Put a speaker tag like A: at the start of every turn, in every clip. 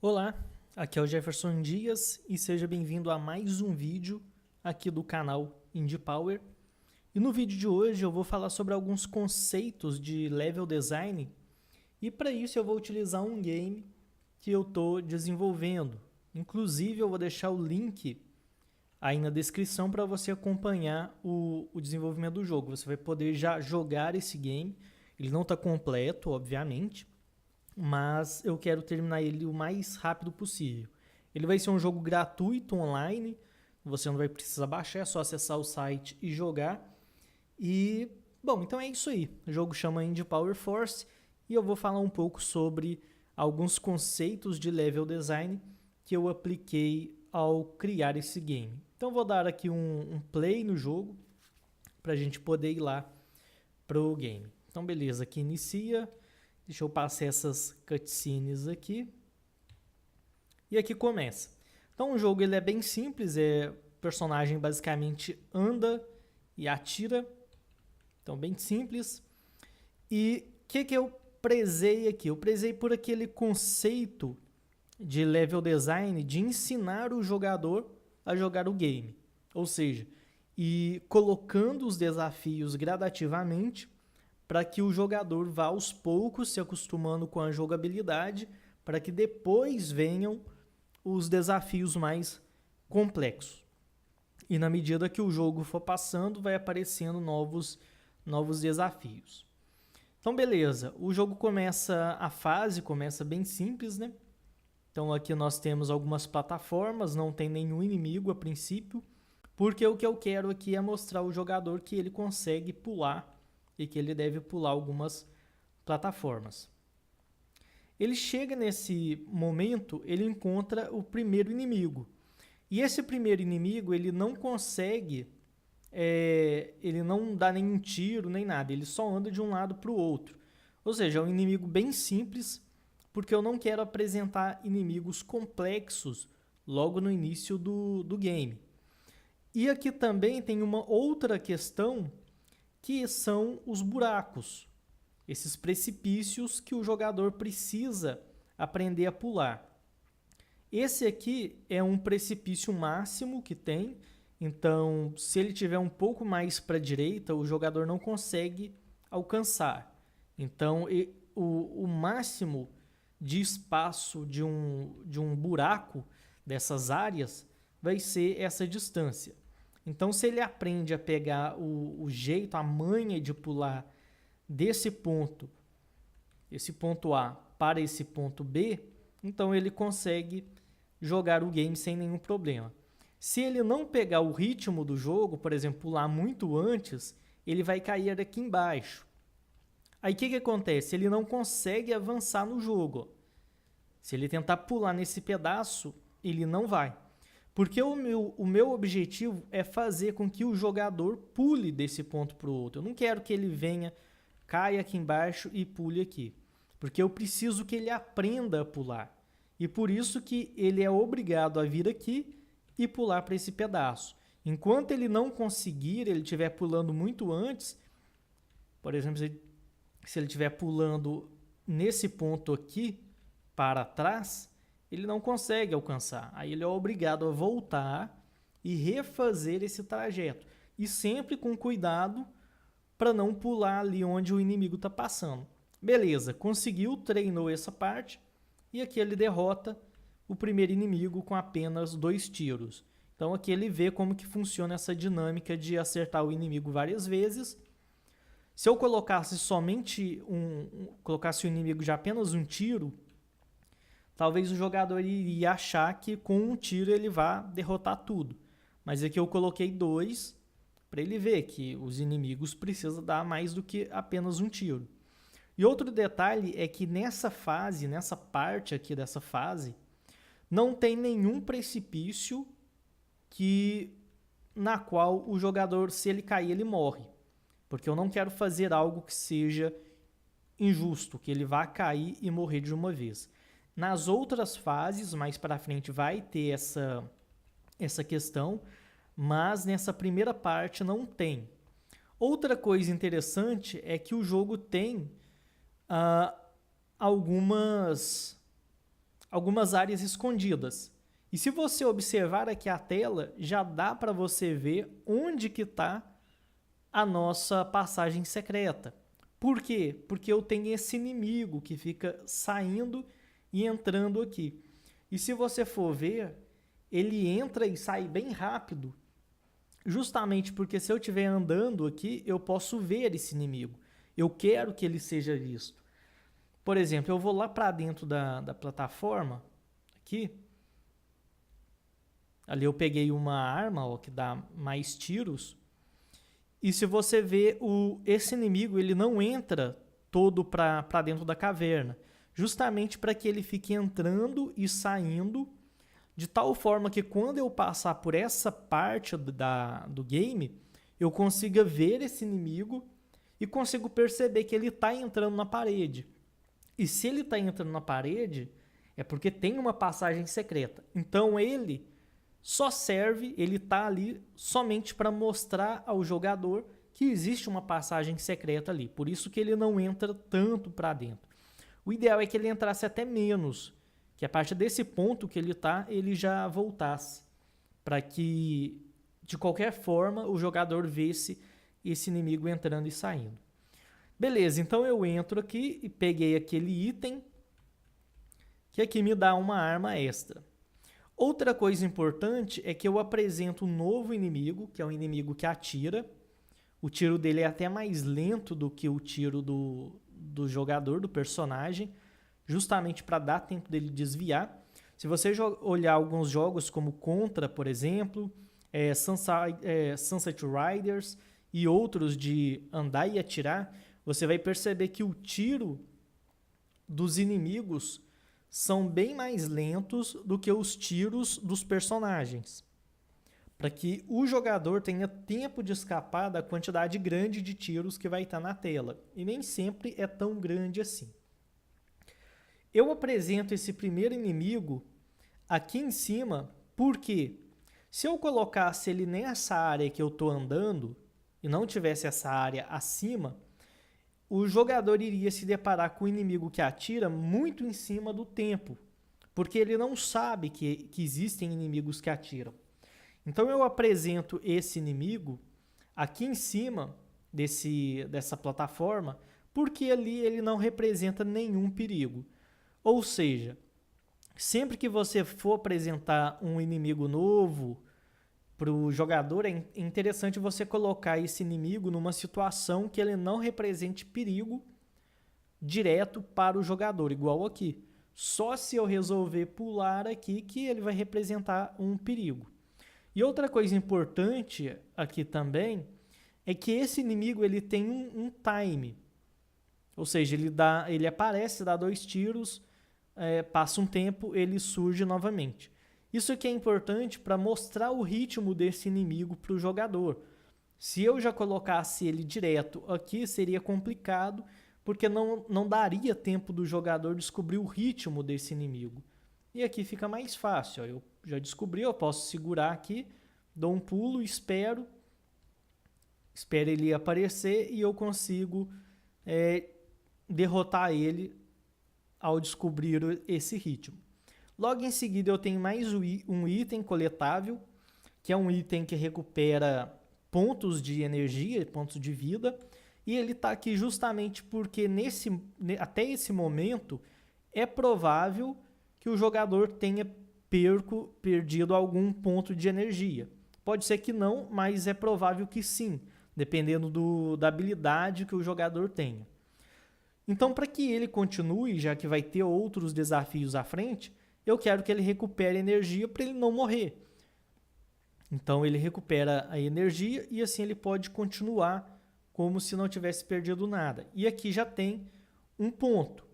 A: Olá, aqui é o Jefferson Dias e seja bem-vindo a mais um vídeo aqui do canal Indie Power. E no vídeo de hoje eu vou falar sobre alguns conceitos de level design e para isso eu vou utilizar um game que eu estou desenvolvendo. Inclusive eu vou deixar o link aí na descrição para você acompanhar o desenvolvimento do jogo. Você vai poder já jogar esse game, ele não está completo, obviamente, mas eu quero terminar ele o mais rápido possível. Ele vai ser um jogo gratuito online, você não vai precisar baixar, é só acessar o site e jogar. E, bom, então é isso aí. O jogo chama Indie Power Force e eu vou falar um pouco sobre alguns conceitos de level design que eu apliquei ao criar esse game. Então vou dar aqui um play no jogo para a gente poder ir lá para o game. Então beleza, aqui inicia. Deixa eu passar essas cutscenes aqui. E aqui começa. Então o jogo ele é bem simples, o personagem basicamente anda e atira. Então bem simples. E o que eu prezei aqui? Eu prezei por aquele conceito de level design de ensinar o jogador a jogar o game. Ou seja, e colocando os desafios gradativamente para que o jogador vá aos poucos se acostumando com a jogabilidade, para que depois venham os desafios mais complexos. E na medida que o jogo for passando, vai aparecendo novos desafios. Então beleza, o jogo começa, a fase começa bem simples, né? Então aqui nós temos algumas plataformas, não tem nenhum inimigo a princípio, porque o que eu quero aqui é mostrar ao jogador que ele consegue pular e que ele deve pular algumas plataformas. Ele chega nesse momento, ele encontra o primeiro inimigo. E esse primeiro inimigo, ele não consegue, ele não dá nenhum tiro, nem nada, ele só anda de um lado para o outro. Ou seja, é um inimigo bem simples, porque eu não quero apresentar inimigos complexos logo no início do game. E aqui também tem uma outra questão, que são os buracos, esses precipícios que o jogador precisa aprender a pular. Esse aqui é um precipício máximo que tem, então se ele tiver um pouco mais para a direita, o jogador não consegue alcançar. Então o máximo de espaço de um buraco dessas áreas vai ser essa distância. Então, se ele aprende a pegar o jeito, a manha de pular desse ponto, esse ponto A para esse ponto B, então ele consegue jogar o game sem nenhum problema. Se ele não pegar o ritmo do jogo, por exemplo, pular muito antes, ele vai cair aqui embaixo. Aí o que acontece? Ele não consegue avançar no jogo. Se ele tentar pular nesse pedaço, ele não vai. Porque o meu objetivo é fazer com que o jogador pule desse ponto para o outro. Eu não quero que ele venha, caia aqui embaixo e pule aqui. Porque eu preciso que ele aprenda a pular. E por isso que ele é obrigado a vir aqui e pular para esse pedaço. Enquanto ele não conseguir, ele estiver pulando muito antes, por exemplo, se ele estiver pulando nesse ponto aqui para trás, ele não consegue alcançar. Aí ele é obrigado a voltar e refazer esse trajeto. E sempre com cuidado para não pular ali onde o inimigo está passando. Beleza, conseguiu, treinou essa parte. E aqui ele derrota o primeiro inimigo com apenas 2 tiros. Então aqui ele vê como que funciona essa dinâmica de acertar o inimigo várias vezes. Se eu colocasse somente colocasse o inimigo de apenas um tiro, talvez o jogador iria achar que com um tiro ele vá derrotar tudo. Mas aqui eu coloquei 2 para ele ver que os inimigos precisam dar mais do que apenas um tiro. E outro detalhe é que nessa fase, nessa parte aqui dessa fase, não tem nenhum precipício na qual o jogador, se ele cair, ele morre. Porque eu não quero fazer algo que seja injusto, que ele vá cair e morrer de uma vez. Nas outras fases, mais para frente, vai ter essa questão, mas nessa primeira parte não tem. Outra coisa interessante é que o jogo tem algumas algumas áreas escondidas. E se você observar aqui a tela, já dá para você ver onde que está a nossa passagem secreta. Por quê? Porque eu tenho esse inimigo que fica saindo e entrando aqui. E se você for ver, ele entra e sai bem rápido, justamente porque se eu estiver andando aqui, eu posso ver esse inimigo. Eu quero que ele seja visto. Por exemplo, eu vou lá para dentro da plataforma, aqui. Ali eu peguei uma arma, ó, que dá mais tiros. E se você ver, esse inimigo ele não entra todo para dentro da caverna. Justamente para que ele fique entrando e saindo, de tal forma que quando eu passar por essa parte do game, eu consiga ver esse inimigo e consigo perceber que ele está entrando na parede. E se ele está entrando na parede, é porque tem uma passagem secreta. Então ele só serve, ele está ali somente para mostrar ao jogador que existe uma passagem secreta ali. Por isso que ele não entra tanto para dentro. O ideal é que ele entrasse até menos, que a partir desse ponto que ele está, ele já voltasse, para que, de qualquer forma, o jogador visse esse inimigo entrando e saindo. Beleza, então eu entro aqui e peguei aquele item, que aqui me dá uma arma extra. Outra coisa importante é que eu apresento um novo inimigo, que é um inimigo que atira. O tiro dele é até mais lento do que o tiro do jogador, do personagem, justamente para dar tempo dele desviar. Se você olhar alguns jogos como Contra, por exemplo, Sunset Riders e outros de andar e atirar, você vai perceber que o tiro dos inimigos são bem mais lentos do que os tiros dos personagens, para que o jogador tenha tempo de escapar da quantidade grande de tiros que vai estar na tela, e nem sempre é tão grande assim. Eu apresento esse primeiro inimigo aqui em cima porque se eu colocasse ele nessa área que eu estou andando e não tivesse essa área acima, o jogador iria se deparar com o inimigo que atira muito em cima do tempo, porque ele não sabe que existem inimigos que atiram. Então eu apresento esse inimigo aqui em cima dessa plataforma, porque ali ele não representa nenhum perigo. Ou seja, sempre que você for apresentar um inimigo novo para o jogador, é interessante você colocar esse inimigo numa situação que ele não represente perigo direto para o jogador, igual aqui. Só se eu resolver pular aqui que ele vai representar um perigo. E outra coisa importante aqui também é que esse inimigo ele tem um time. Ou seja, ele aparece, dá 2 tiros, passa um tempo, ele surge novamente. Isso aqui é importante para mostrar o ritmo desse inimigo para o jogador. Se eu já colocasse ele direto aqui, seria complicado, porque não daria tempo do jogador descobrir o ritmo desse inimigo. E aqui fica mais fácil. Ó, eu já descobri, eu posso segurar aqui, dou um pulo, espero ele aparecer e eu consigo derrotar ele ao descobrir esse ritmo. Logo em seguida eu tenho mais um item coletável, que é um item que recupera pontos de energia, pontos de vida, e ele está aqui justamente porque até esse momento é provável que o jogador tenha perdido algum ponto de energia. Pode ser que não, mas é provável que sim, dependendo da habilidade que o jogador tenha. Então, para que ele continue, já que vai ter outros desafios à frente, eu quero que ele recupere energia para ele não morrer. Então ele recupera a energia e assim ele pode continuar como se não tivesse perdido nada. E aqui já tem um ponto.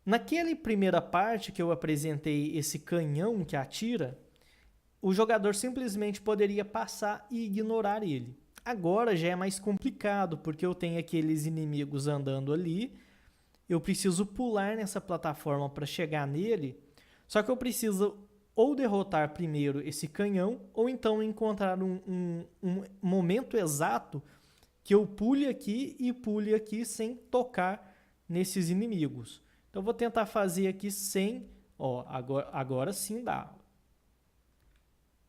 A: Naquela primeira parte que eu apresentei esse canhão que atira, o jogador simplesmente poderia passar e ignorar ele. Agora já é mais complicado, porque eu tenho aqueles inimigos andando ali, eu preciso pular nessa plataforma para chegar nele, só que eu preciso ou derrotar primeiro esse canhão, ou então encontrar um momento exato que eu pule aqui e pule aqui sem tocar nesses inimigos. Então eu vou tentar fazer aqui sem Ó, agora sim dá.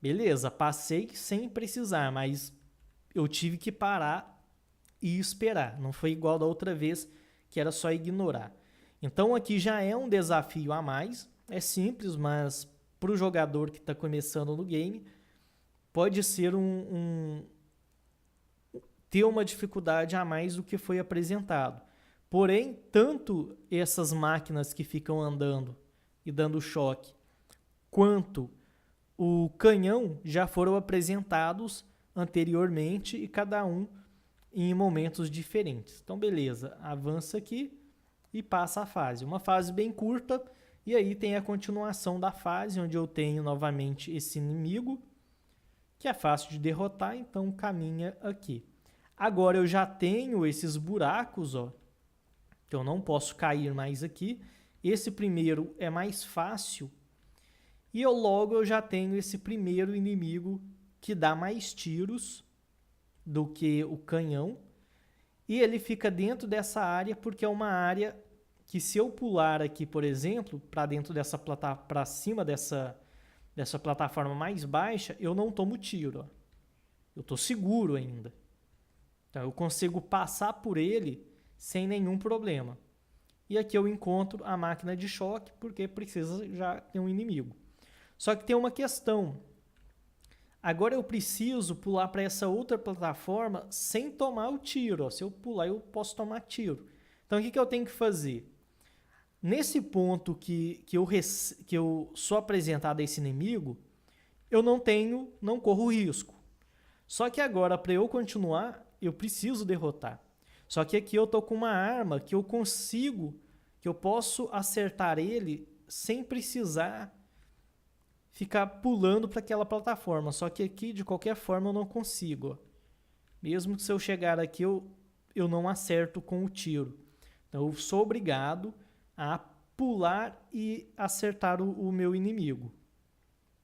A: Beleza, passei sem precisar, mas eu tive que parar e esperar. Não foi igual da outra vez, que era só ignorar. Então aqui já é um desafio a mais. É simples, mas para o jogador que está começando no game, pode ser ter uma dificuldade a mais do que foi apresentado. Porém, tanto essas máquinas que ficam andando e dando choque, quanto o canhão já foram apresentados anteriormente e cada um em momentos diferentes. Então, beleza, avança aqui e passa a fase. Uma fase bem curta, e aí tem a continuação da fase, onde eu tenho novamente esse inimigo, que é fácil de derrotar, então caminha aqui. Agora eu já tenho esses buracos, ó, que eu não posso cair mais aqui. Esse primeiro é mais fácil, e logo eu já tenho esse primeiro inimigo que dá mais tiros do que o canhão. E ele fica dentro dessa área porque é uma área que, se eu pular aqui, por exemplo, para dentro dessa para cima dessa plataforma mais baixa, eu não tomo tiro. Ó. Eu estou seguro ainda. Então eu consigo passar por ele sem nenhum problema. E aqui eu encontro a máquina de choque porque precisa já ter um inimigo. Só que tem uma questão. Agora eu preciso pular para essa outra plataforma sem tomar o tiro. Ó. Se eu pular, eu posso tomar tiro. Então, o que eu tenho que fazer? Nesse ponto que eu sou apresentado a esse inimigo, eu não corro risco. Só que agora, para eu continuar, eu preciso derrotar. Só que aqui eu estou com uma arma que eu posso acertar ele sem precisar ficar pulando para aquela plataforma. Só que aqui, de qualquer forma, eu não consigo. Ó. Mesmo que se eu chegar aqui, eu não acerto com o tiro. Então, eu sou obrigado a pular e acertar o meu inimigo.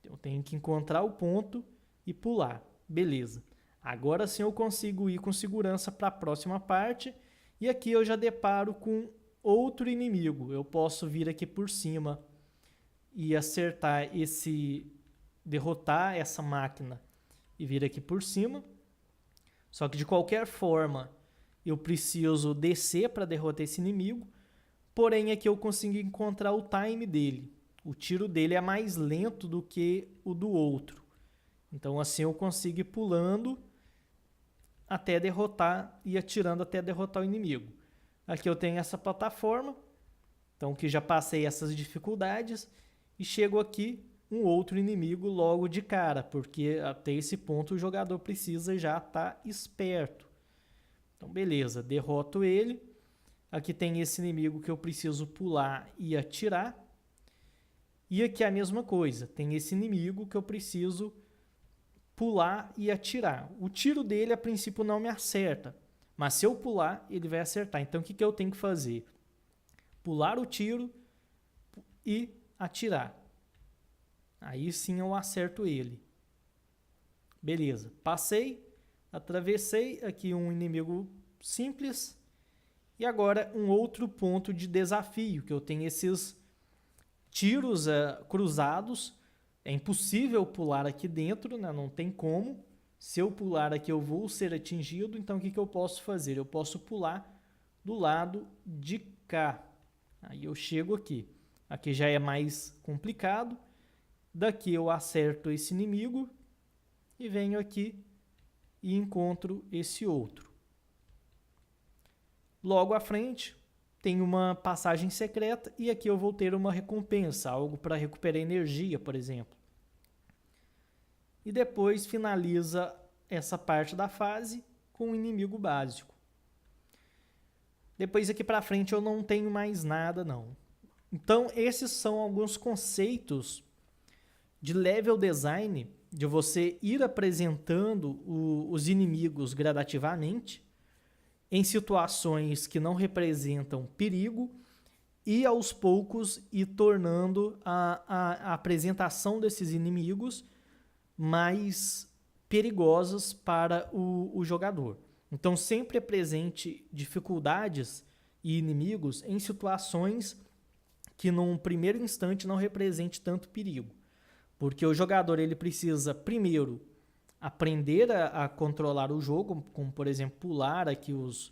A: Eu tenho que encontrar o ponto e pular. Beleza. Agora sim eu consigo ir com segurança para a próxima parte. E aqui eu já deparo com outro inimigo. Eu posso vir aqui por cima e acertar derrotar essa máquina e vir aqui por cima. Só que de qualquer forma eu preciso descer para derrotar esse inimigo. Porém aqui eu consigo encontrar o time dele. O tiro dele é mais lento do que o do outro. Então assim eu consigo ir pulando até derrotar e atirando até derrotar o inimigo. Aqui eu tenho essa plataforma. Então que já passei essas dificuldades. E chego aqui um outro inimigo logo de cara, porque até esse ponto o jogador precisa já estar esperto. Então beleza, derroto ele. Aqui tem esse inimigo que eu preciso pular e atirar. E aqui é a mesma coisa, tem esse inimigo que eu preciso pular e atirar. O tiro dele a princípio não me acerta, mas se eu pular ele vai acertar. Então o que eu tenho que fazer? Pular o tiro e atirar. Aí sim eu acerto ele. Beleza, passei, atravessei aqui um inimigo simples. E agora um outro ponto de desafio, que eu tenho esses tiros cruzados. É impossível pular aqui dentro, né? Não tem como. Se eu pular aqui eu vou ser atingido, então o que eu posso fazer? Eu posso pular do lado de cá. Aí eu chego aqui. Aqui já é mais complicado. Daqui eu acerto esse inimigo e venho aqui e encontro esse outro. Logo à frente tem uma passagem secreta e aqui eu vou ter uma recompensa, algo para recuperar energia, por exemplo. E depois finaliza essa parte da fase com o inimigo básico. Depois aqui para frente eu não tenho mais nada não. Então esses são alguns conceitos de level design, de você ir apresentando os inimigos gradativamente em situações que não representam perigo e aos poucos ir tornando a apresentação desses inimigos mais perigosas para o jogador. Então sempre apresente dificuldades e inimigos em situações que num primeiro instante não represente tanto perigo. Porque o jogador ele precisa, primeiro, aprender a controlar o jogo, como, por exemplo, pular aqui os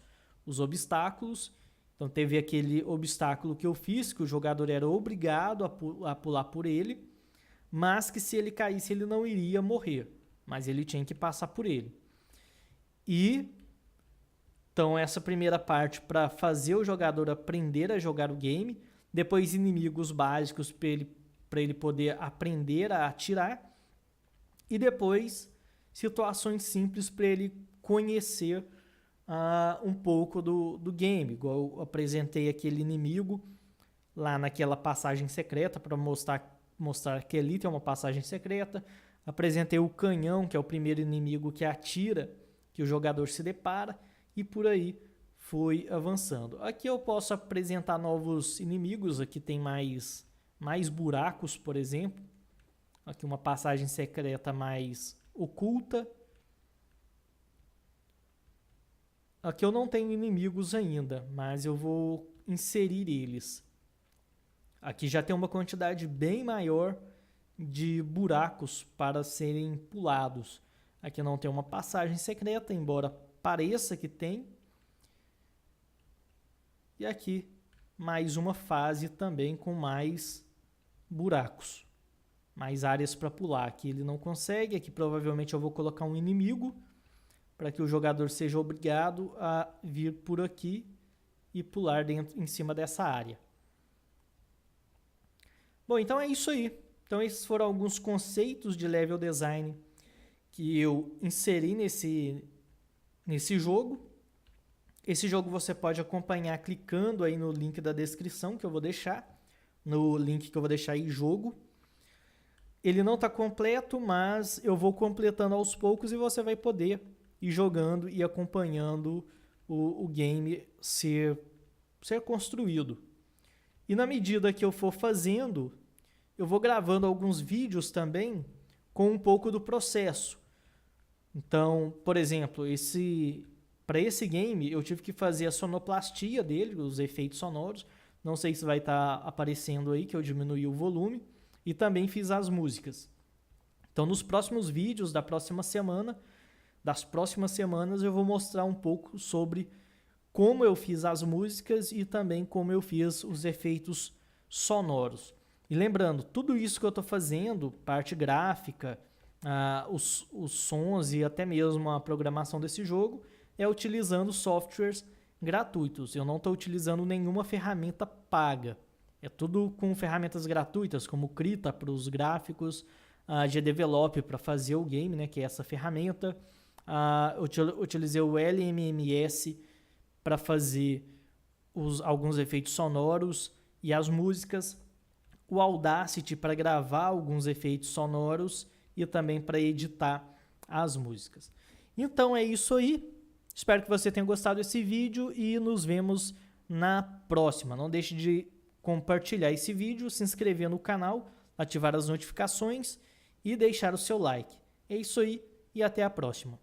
A: obstáculos. Então, teve aquele obstáculo que eu fiz, que o jogador era obrigado a pular por ele, mas que se ele caísse, ele não iria morrer, mas ele tinha que passar por ele. Então, essa primeira parte para fazer o jogador aprender a jogar o game, depois inimigos básicos para ele poder aprender a atirar, e depois situações simples para ele conhecer um pouco do game, igual eu apresentei aquele inimigo lá naquela passagem secreta para mostrar que ali tem uma passagem secreta. Apresentei o canhão, que é o primeiro inimigo que atira, que o jogador se depara, e por aí foi avançando. Aqui eu posso apresentar novos inimigos, aqui tem mais buracos, por exemplo. Aqui uma passagem secreta mais oculta. Aqui eu não tenho inimigos ainda, mas eu vou inserir eles. Aqui já tem uma quantidade bem maior de buracos para serem pulados. Aqui não tem uma passagem secreta, embora pareça que tem. E aqui mais uma fase também com mais buracos, mais áreas para pular. Aqui ele não consegue, aqui provavelmente eu vou colocar um inimigo para que o jogador seja obrigado a vir por aqui e pular em cima dessa área. Bom, então é isso aí. Então esses foram alguns conceitos de level design que eu inseri nesse jogo. Esse jogo você pode acompanhar clicando aí no link da descrição que eu vou deixar, no link que eu vou deixar aí, jogo. Ele não está completo, mas eu vou completando aos poucos e você vai poder ir jogando e acompanhando o game ser construído. E na medida que eu for fazendo, eu vou gravando alguns vídeos também com um pouco do processo. Então, por exemplo, para esse game eu tive que fazer a sonoplastia dele, os efeitos sonoros. Não sei se vai estar aparecendo aí que eu diminui o volume. E também fiz as músicas. Então, nos próximos vídeos das próximas semanas, eu vou mostrar um pouco sobre como eu fiz as músicas e também como eu fiz os efeitos sonoros. E lembrando, tudo isso que eu estou fazendo, parte gráfica, os sons e até mesmo a programação desse jogo, é utilizando softwares gratuitos. Eu não estou utilizando nenhuma ferramenta paga. É tudo com ferramentas gratuitas, como o Krita para os gráficos, a GDevelop para fazer o game, né, que é essa ferramenta. Eu utilizei o LMMS para fazer alguns efeitos sonoros e as músicas. O Audacity para gravar alguns efeitos sonoros e também para editar as músicas. Então é isso aí. Espero que você tenha gostado desse vídeo e nos vemos na próxima. Não deixe de compartilhar esse vídeo, se inscrever no canal, ativar as notificações e deixar o seu like. É isso aí e até a próxima.